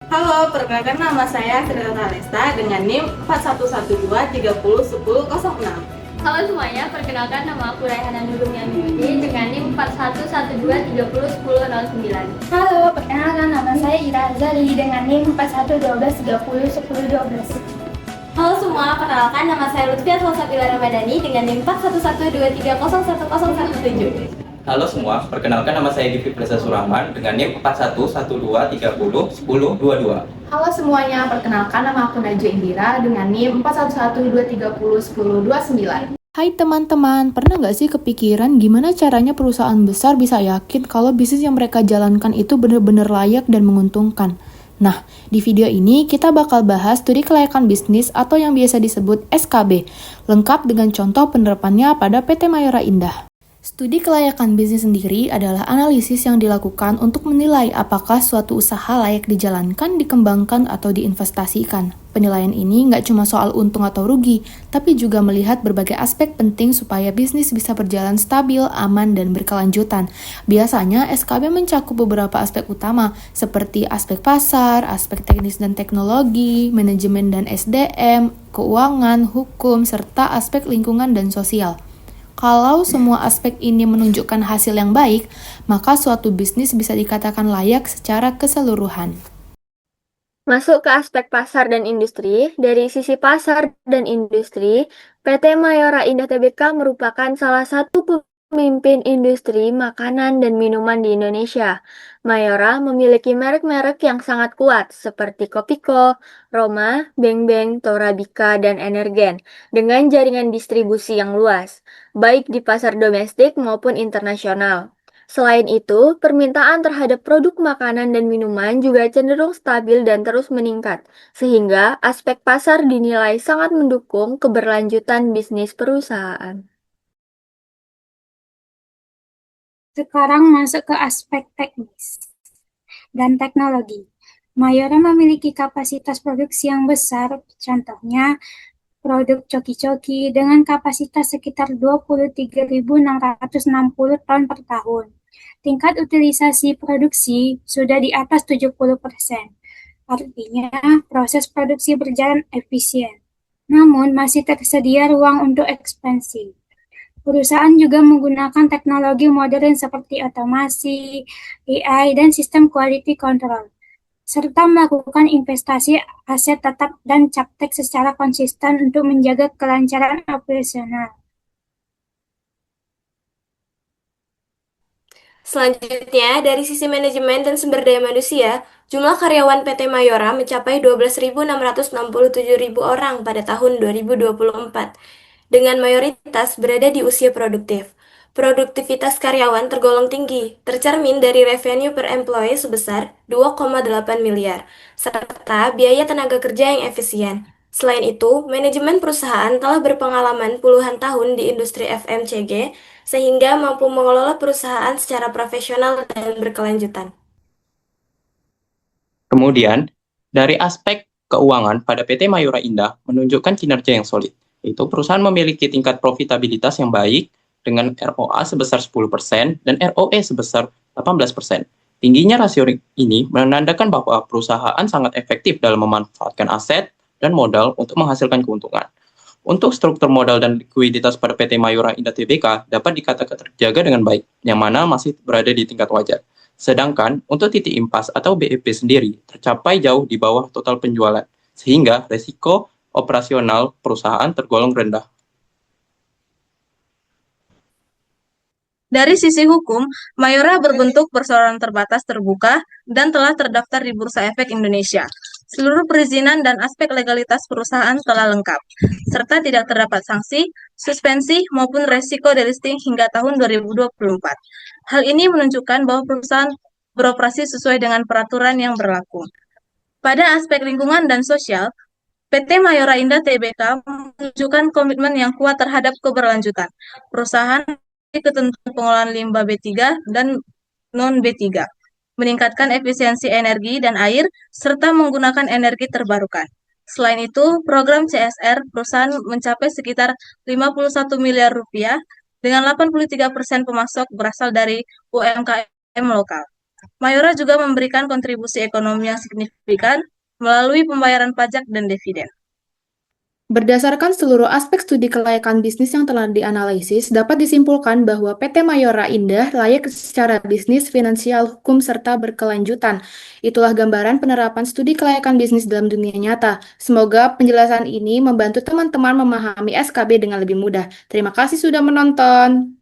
Halo, perkenalkan nama saya Sri Lesta dengan NIM 4112301006. Halo semuanya, perkenalkan nama aku Raihana Nurul Yamiudi dengan NIM 4112301009. Halo, perkenalkan nama saya Ira Azali dengan NIM 4112301012. Halo semua, perkenalkan nama saya Lutfia Salsabila Ramadhani dengan NIM 4112301117. Halo semua, perkenalkan nama saya Givi Presa Surahman dengan NIM 4112301022. Halo semuanya, perkenalkan nama aku Najwa Indira dengan NIM 4112301029. Hai teman-teman, pernah nggak sih kepikiran gimana caranya perusahaan besar bisa yakin kalau bisnis yang mereka jalankan itu benar-benar layak dan menguntungkan? Nah, di video ini kita bakal bahas studi kelayakan bisnis atau yang biasa disebut SKB, lengkap dengan contoh penerapannya pada PT Mayora Indah. Studi kelayakan bisnis sendiri adalah analisis yang dilakukan untuk menilai apakah suatu usaha layak dijalankan, dikembangkan, atau diinvestasikan. Penilaian ini nggak cuma soal untung atau rugi, tapi juga melihat berbagai aspek penting supaya bisnis bisa berjalan stabil, aman, dan berkelanjutan. Biasanya, SKB mencakup beberapa aspek utama, seperti aspek pasar, aspek teknis dan teknologi, manajemen dan SDM, keuangan, hukum, serta aspek lingkungan dan sosial. Kalau semua aspek ini menunjukkan hasil yang baik, maka suatu bisnis bisa dikatakan layak secara keseluruhan. Masuk ke aspek pasar dan industri, dari sisi pasar dan industri, PT Mayora Indah Tbk merupakan salah satu pemimpin industri makanan dan minuman di Indonesia. Mayora memiliki merek-merek yang sangat kuat seperti Kopiko, Roma, Beng Beng, Torabika, dan Energen dengan jaringan distribusi yang luas, baik di pasar domestik maupun internasional. Selain itu, permintaan terhadap produk makanan dan minuman juga cenderung stabil dan terus meningkat, sehingga aspek pasar dinilai sangat mendukung keberlanjutan bisnis perusahaan. Sekarang masuk ke aspek teknis dan teknologi. Mayora memiliki kapasitas produksi yang besar, contohnya produk coki-coki dengan kapasitas sekitar 23.660 ton per tahun. Tingkat utilisasi produksi sudah di atas 70%. Artinya, proses produksi berjalan efisien. Namun, masih tersedia ruang untuk ekspansi. Perusahaan juga menggunakan teknologi modern seperti otomasi, AI, dan sistem quality control, serta melakukan investasi aset tetap dan captek secara konsisten untuk menjaga kelancaran operasional. Selanjutnya, dari sisi manajemen dan sumber daya manusia, jumlah karyawan PT Mayora mencapai 12.667.000 orang pada tahun 2024, dengan mayoritas berada di usia produktif. Produktivitas karyawan tergolong tinggi, tercermin dari revenue per employee sebesar 2,8 miliar, serta biaya tenaga kerja yang efisien. Selain itu, manajemen perusahaan telah berpengalaman puluhan tahun di industri FMCG, sehingga mampu mengelola perusahaan secara profesional dan berkelanjutan. Kemudian, dari aspek keuangan pada PT Mayora Indah menunjukkan kinerja yang solid, yaitu perusahaan memiliki tingkat profitabilitas yang baik dengan ROA sebesar 10% dan ROE sebesar 18%. Tingginya rasio ini menandakan bahwa perusahaan sangat efektif dalam memanfaatkan aset dan modal untuk menghasilkan keuntungan. Untuk struktur modal dan likuiditas pada PT Mayora Indah Tbk dapat dikatakan terjaga dengan baik, yang mana masih berada di tingkat wajar. Sedangkan untuk titik impas atau BEP sendiri tercapai jauh di bawah total penjualan, sehingga resiko operasional perusahaan tergolong rendah. Dari sisi hukum, Mayora berbentuk perseroan terbatas terbuka dan telah terdaftar di Bursa Efek Indonesia. Seluruh perizinan dan aspek legalitas perusahaan telah lengkap, serta tidak terdapat sanksi, suspensi, maupun resiko delisting hingga tahun 2024. Hal ini menunjukkan bahwa perusahaan beroperasi sesuai dengan peraturan yang berlaku. Pada aspek lingkungan dan sosial, PT Mayora Indah Tbk menunjukkan komitmen yang kuat terhadap keberlanjutan. Perusahaan ketentuan pengolahan limbah B3 dan non-B3, meningkatkan efisiensi energi dan air, serta menggunakan energi terbarukan. Selain itu, program CSR perusahaan mencapai sekitar 51 miliar rupiah dengan 83% pemasok berasal dari UMKM lokal. Mayora juga memberikan kontribusi ekonomi yang signifikan melalui pembayaran pajak dan dividen. Berdasarkan seluruh aspek studi kelayakan bisnis yang telah dianalisis, dapat disimpulkan bahwa PT Mayora Indah layak secara bisnis, finansial, hukum, serta berkelanjutan. Itulah gambaran penerapan studi kelayakan bisnis dalam dunia nyata. Semoga penjelasan ini membantu teman-teman memahami SKB dengan lebih mudah. Terima kasih sudah menonton.